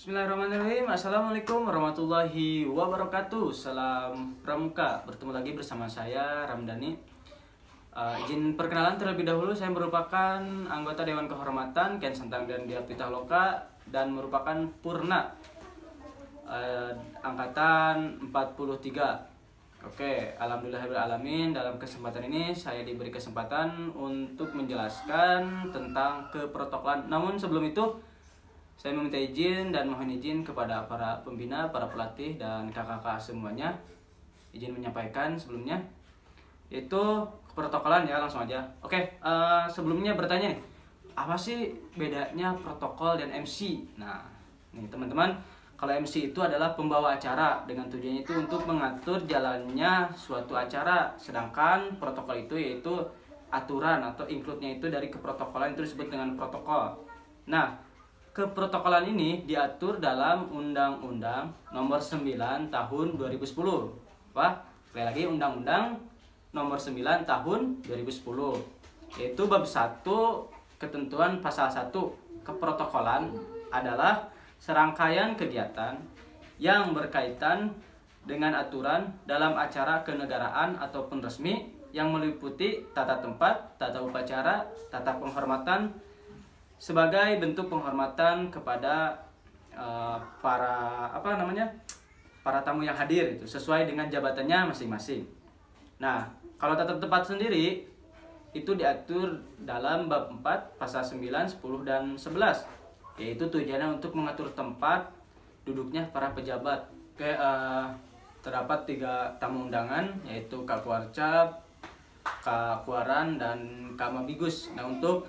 Bismillahirrahmanirrahim. Assalamualaikum warahmatullahi wabarakatuh. Salam Pramuka. Bertemu lagi bersama saya Ramdhani. Izin perkenalan terlebih dahulu. Saya merupakan anggota Dewan Kehormatan Ken Santang dan Dia Pitaloka dan merupakan Purna angkatan 43. Oke, alhamdulillahirrahmanirrahim. Dalam kesempatan ini saya diberi kesempatan untuk menjelaskan tentang keprotokolan. Namun sebelum itu saya meminta izin dan mohon izin kepada para pembina, para pelatih, dan kakak-kakak semuanya. Izin menyampaikan sebelumnya, yaitu keprotokolan ya, langsung aja. Oke, sebelumnya bertanya nih, apa sih bedanya protokol dan MC? Nah, nih teman-teman, kalau MC itu adalah pembawa acara dengan tujuannya itu untuk mengatur jalannya suatu acara. Sedangkan protokol itu yaitu aturan atau include-nya itu dari keprotokolan itu disebut dengan protokol. Nah, keprotokolan ini diatur dalam Undang-Undang Nomor 9 Tahun 2010. Sekali lagi Undang-Undang Nomor 9 Tahun 2010. Yaitu bab 1 ketentuan pasal 1. Keprotokolan adalah serangkaian kegiatan yang berkaitan dengan aturan dalam acara kenegaraan ataupun resmi yang meliputi tata tempat, tata upacara, tata penghormatan sebagai bentuk penghormatan kepada para tamu yang hadir itu sesuai dengan jabatannya masing-masing. Nah, kalau tata tempat sendiri itu diatur dalam bab 4 pasal 9, 10 dan 11, yaitu tujuannya untuk mengatur tempat duduknya para pejabat. Terdapat 3 tamu undangan, yaitu Kak Kuarcap, Kak Kuaran, dan Kak Mabigus. Nah, untuk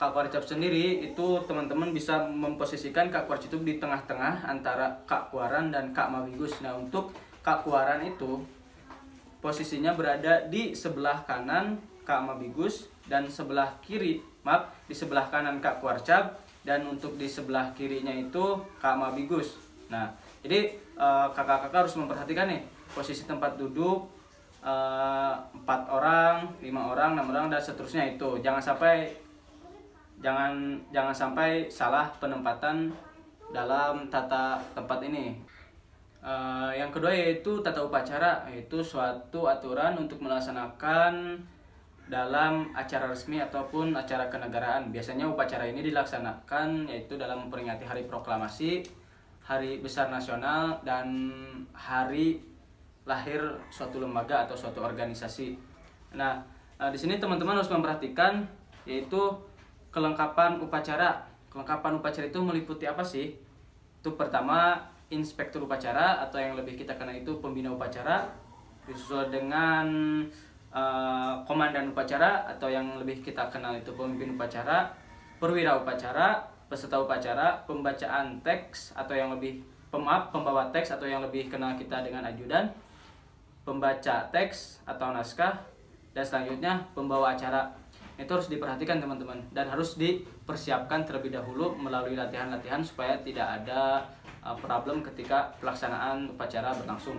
Kak Kuarcap sendiri itu teman-teman bisa memposisikan Kak Kuarcap itu di tengah-tengah antara Kak Kuaran dan Kak Mabigus. Nah, untuk Kak Kuaran itu posisinya berada di sebelah kanan Kak Mabigus dan di sebelah kanan Kak Kuarcap, dan untuk di sebelah kirinya itu Kak Mabigus. Nah, jadi kakak-kakak harus memperhatikan nih posisi tempat duduk 4 orang, 5 orang, 6 orang dan seterusnya itu. Jangan sampai salah penempatan dalam tata tempat ini. Yang kedua yaitu tata upacara, yaitu suatu aturan untuk melaksanakan dalam acara resmi ataupun acara kenegaraan. Biasanya upacara ini dilaksanakan yaitu dalam memperingati hari proklamasi, hari besar nasional, dan hari lahir suatu lembaga atau suatu organisasi. Nah, di sini teman-teman harus memperhatikan yaitu kelengkapan upacara. Kelengkapan upacara itu meliputi apa sih? Itu pertama, inspektur upacara atau yang lebih kita kenal itu pembina upacara, disusul dengan komandan upacara atau yang lebih kita kenal itu pemimpin upacara, perwira upacara, peserta upacara, pembacaan teks atau yang lebih pembawa teks atau yang lebih kenal kita dengan ajudan, pembaca teks atau naskah, dan selanjutnya pembawa acara. Itu harus diperhatikan teman-teman dan harus dipersiapkan terlebih dahulu melalui latihan-latihan supaya tidak ada problem ketika pelaksanaan upacara berlangsung.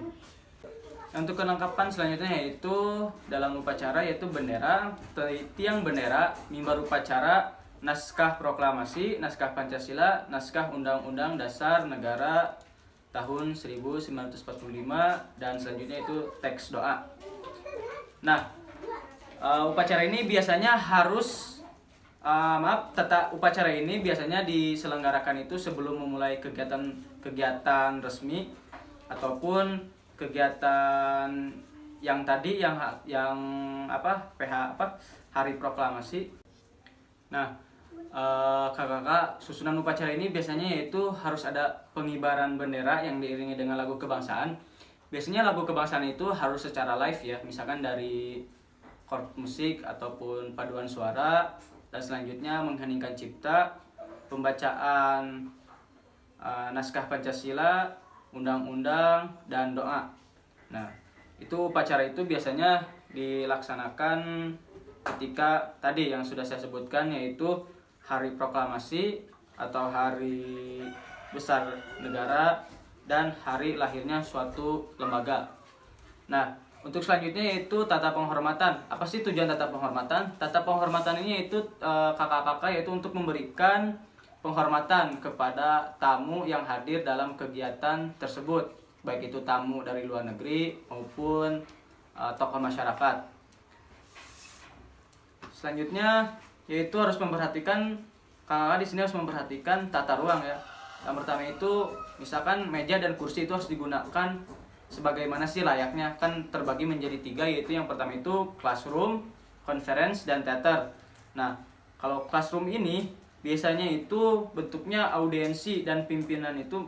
Untuk kelengkapan selanjutnya yaitu dalam upacara yaitu bendera, tiang bendera, mimbar upacara, naskah proklamasi, naskah Pancasila, naskah Undang-Undang Dasar Negara tahun 1945, dan selanjutnya itu teks doa. Nah, upacara ini biasanya upacara ini biasanya diselenggarakan itu sebelum memulai kegiatan resmi ataupun kegiatan yang tadi hari proklamasi. Nah, kakak-kakak, susunan upacara ini biasanya yaitu harus ada pengibaran bendera yang diiringi dengan lagu kebangsaan. Biasanya lagu kebangsaan itu harus secara live ya, misalkan dari chord musik ataupun paduan suara, dan selanjutnya mengheningkan cipta, pembacaan naskah Pancasila, undang-undang, dan doa. Nah, itu upacara itu biasanya dilaksanakan ketika tadi yang sudah saya sebutkan, yaitu hari proklamasi atau hari besar negara dan hari lahirnya suatu lembaga. Nah, untuk selanjutnya yaitu tata penghormatan. Apa sih tujuan tata penghormatan? Tata penghormatan ini yaitu kakak-kakak yaitu untuk memberikan penghormatan kepada tamu yang hadir dalam kegiatan tersebut, baik itu tamu dari luar negeri maupun tokoh masyarakat. Selanjutnya yaitu harus memperhatikan, kakak di sini harus memperhatikan tata ruang ya. Yang pertama itu misalkan meja dan kursi itu harus digunakan sebagaimana sih layaknya, kan terbagi menjadi 3, yaitu yang pertama itu classroom, conference, dan theater. Nah, kalau classroom ini biasanya itu bentuknya audiensi dan pimpinan itu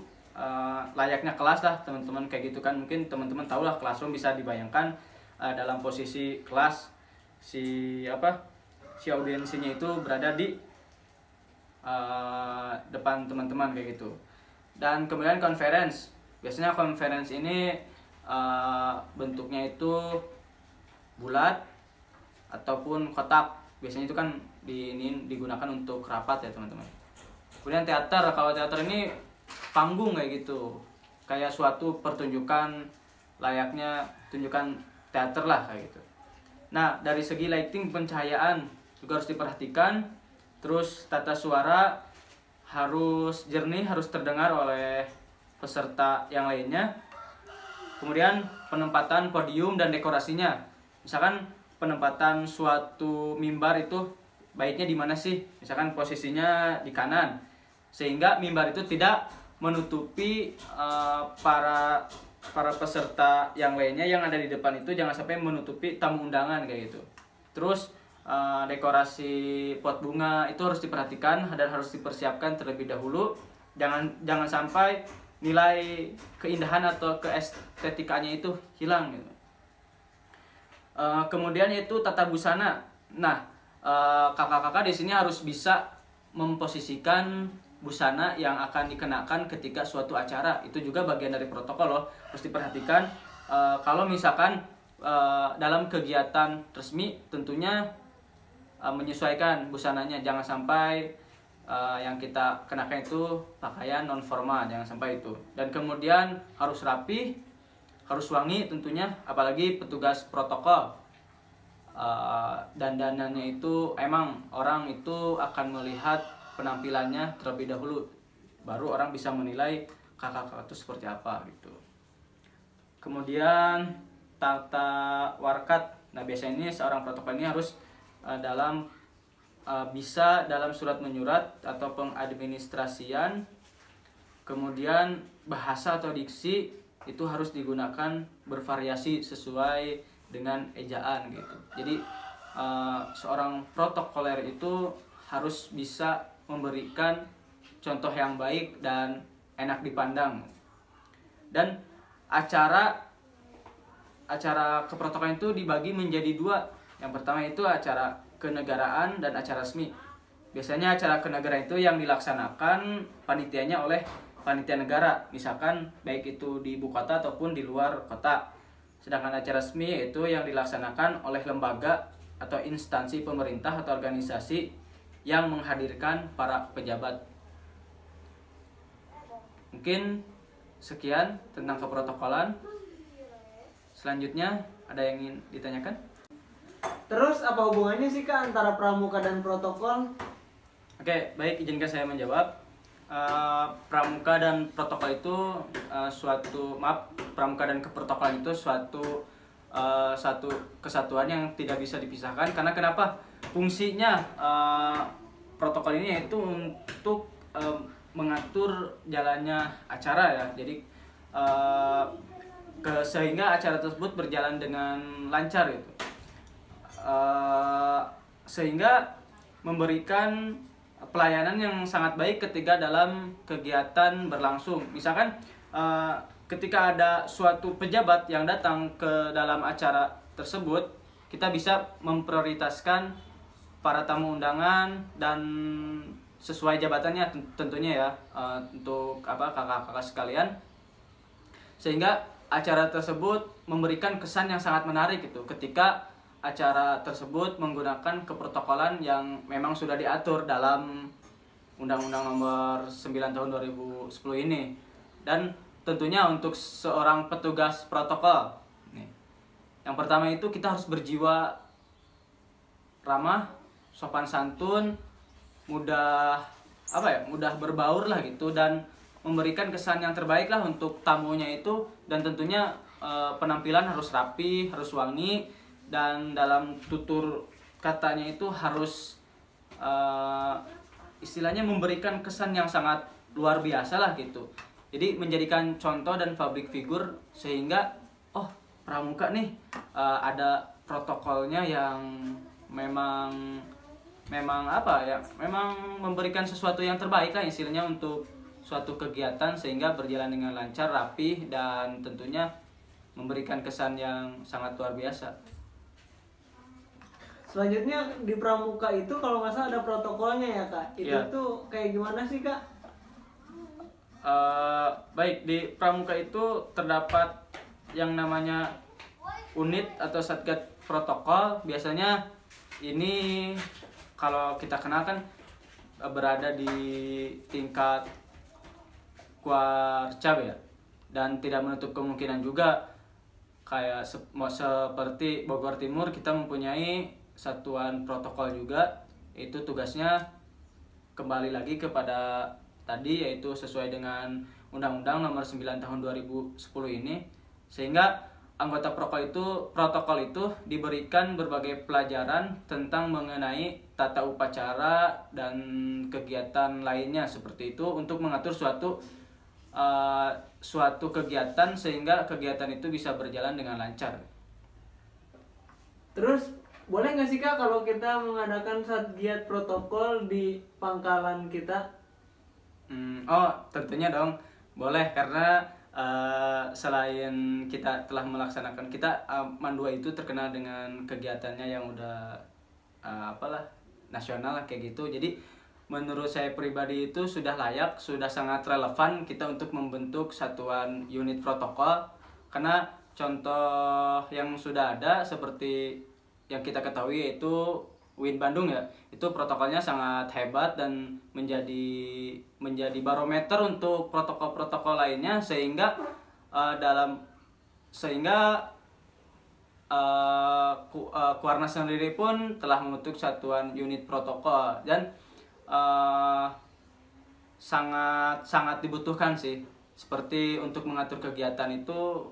layaknya kelas lah teman-teman, kayak gitu kan. Mungkin teman-teman tahu lah classroom bisa dibayangkan dalam posisi kelas, si audiensinya itu berada di depan teman-teman kayak gitu. Dan kemudian conference, biasanya conference ini bentuknya itu bulat ataupun kotak, biasanya itu kan ini digunakan untuk rapat ya teman-teman. Kemudian teater, kalau teater ini panggung kayak gitu, kayak suatu pertunjukan layaknya tunjukan teater lah kayak gitu. Nah, dari segi lighting, pencahayaan juga harus diperhatikan. Terus tata suara harus jernih, harus terdengar oleh peserta yang lainnya. Kemudian penempatan podium dan dekorasinya, misalkan penempatan suatu mimbar itu baiknya di mana sih? Misalkan posisinya di kanan, sehingga mimbar itu tidak menutupi para peserta yang lainnya yang ada di depan itu, jangan sampai menutupi tamu undangan kayak gitu. Terus dekorasi pot bunga itu harus diperhatikan dan harus dipersiapkan terlebih dahulu. Jangan sampai nilai keindahan atau keestetikanya itu hilang gitu. Kemudian yaitu tata busana. Nah, kakak-kakak di sini harus bisa memposisikan busana yang akan dikenakan ketika suatu acara. Itu juga bagian dari protokol loh, harus diperhatikan. Kalau misalkan dalam kegiatan resmi tentunya menyesuaikan busananya, jangan sampai yang kita kenakan itu pakaian non formal, jangan sampai itu. Dan kemudian harus rapi, harus wangi tentunya, apalagi petugas protokol. Dandanannya itu emang orang itu akan melihat penampilannya terlebih dahulu, baru orang bisa menilai kakak-kakak itu seperti apa gitu. Kemudian tata warkat. Nah, biasanya ini seorang protokol ini harus bisa dalam surat menyurat atau pengadministrasian. Kemudian bahasa atau diksi itu harus digunakan bervariasi sesuai dengan ejaan gitu. Jadi seorang protokoler itu harus bisa memberikan contoh yang baik dan enak dipandang. Dan acara keprotokolan itu dibagi menjadi 2. Yang pertama itu acara kenegaraan dan acara resmi. Biasanya acara kenegaraan itu yang dilaksanakan panitianya oleh panitia negara, misalkan baik itu di ibu kota ataupun di luar kota. Sedangkan acara resmi itu yang dilaksanakan oleh lembaga atau instansi pemerintah atau organisasi yang menghadirkan para pejabat. Mungkin sekian tentang keprotokolan. Selanjutnya ada yang ingin ditanyakan? Terus apa hubungannya sih Kak antara pramuka dan protokol? Oke, baik, izinkan saya menjawab. Pramuka dan protokol itu pramuka dan keprotokolan itu satu kesatuan yang tidak bisa dipisahkan. Karena kenapa? Fungsinya protokol ini yaitu untuk mengatur jalannya acara ya. Jadi sehingga acara tersebut berjalan dengan lancar gitu. Sehingga memberikan pelayanan yang sangat baik ketika dalam kegiatan berlangsung. Misalkan ketika ada suatu pejabat yang datang ke dalam acara tersebut, kita bisa memprioritaskan para tamu undangan dan sesuai jabatannya tentunya ya, untuk kakak-kakak sekalian, sehingga acara tersebut memberikan kesan yang sangat menarik gitu ketika acara tersebut menggunakan keprotokolan yang memang sudah diatur dalam Undang-Undang Nomor 9 Tahun 2010 ini. Dan tentunya untuk seorang petugas protokol nih, yang pertama itu kita harus berjiwa ramah, sopan santun, mudah apa ya, mudah berbaur lah gitu, dan memberikan kesan yang terbaik lah untuk tamunya itu. Dan tentunya penampilan harus rapi, harus wangi, dan dalam tutur katanya itu harus istilahnya memberikan kesan yang sangat luar biasa lah gitu. Jadi menjadikan contoh dan public figure, sehingga oh, pramuka nih ada protokolnya yang memang apa ya, memang memberikan sesuatu yang terbaik lah istilahnya untuk suatu kegiatan, sehingga berjalan dengan lancar, rapih, dan tentunya memberikan kesan yang sangat luar biasa. Selanjutnya di pramuka itu kalau nggak salah ada protokolnya ya kak. Itu Ya. tuh kayak gimana sih kak? Baik, di pramuka itu terdapat yang namanya unit atau satgas protokol. Biasanya ini kalau kita kenal kan berada di tingkat Kuarcap ya, dan tidak menutup kemungkinan juga kayak seperti Bogor Timur kita mempunyai satuan protokol juga. Itu tugasnya kembali lagi kepada tadi, yaitu sesuai dengan Undang-Undang Nomor 9 Tahun 2010 ini, sehingga anggota protokol itu diberikan berbagai pelajaran tentang mengenai tata upacara dan kegiatan lainnya seperti itu, untuk mengatur suatu kegiatan sehingga kegiatan itu bisa berjalan dengan lancar. Terus boleh nggak sih kak kalau kita mengadakan satgas protokol di pangkalan kita? Oh, tentunya dong, boleh, karena selain kita telah melaksanakan, kita Mandua itu terkenal dengan kegiatannya yang udah nasional lah kayak gitu. Jadi menurut saya pribadi itu sudah layak, sudah sangat relevan kita untuk membentuk satuan unit protokol, karena contoh yang sudah ada seperti yang kita ketahui yaitu UIN Bandung ya, itu protokolnya sangat hebat dan menjadi barometer untuk protokol-protokol lainnya, sehingga Kuarnas sendiri pun telah membentuk satuan unit protokol, dan sangat dibutuhkan sih. Seperti untuk mengatur kegiatan itu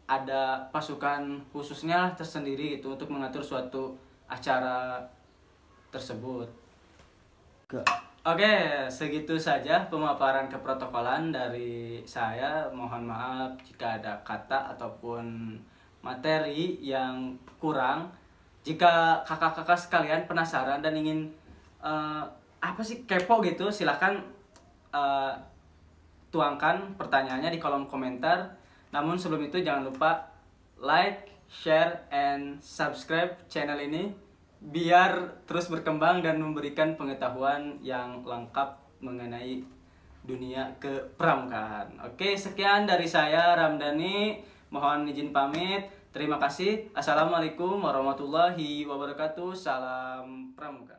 ada pasukan khususnya tersendiri gitu untuk mengatur suatu acara tersebut. Oke, segitu saja pemaparan keprotokolan dari saya. Mohon maaf jika ada kata ataupun materi yang kurang. Jika kakak-kakak sekalian penasaran dan ingin apa sih kepo gitu, silahkan tuangkan pertanyaannya di kolom komentar. Namun sebelum itu jangan lupa like, share, and subscribe channel ini biar terus berkembang dan memberikan pengetahuan yang lengkap mengenai dunia kepramukaan. Oke, sekian dari saya Ramdhani. Mohon izin pamit. Terima kasih. Assalamualaikum warahmatullahi wabarakatuh. Salam pramuka.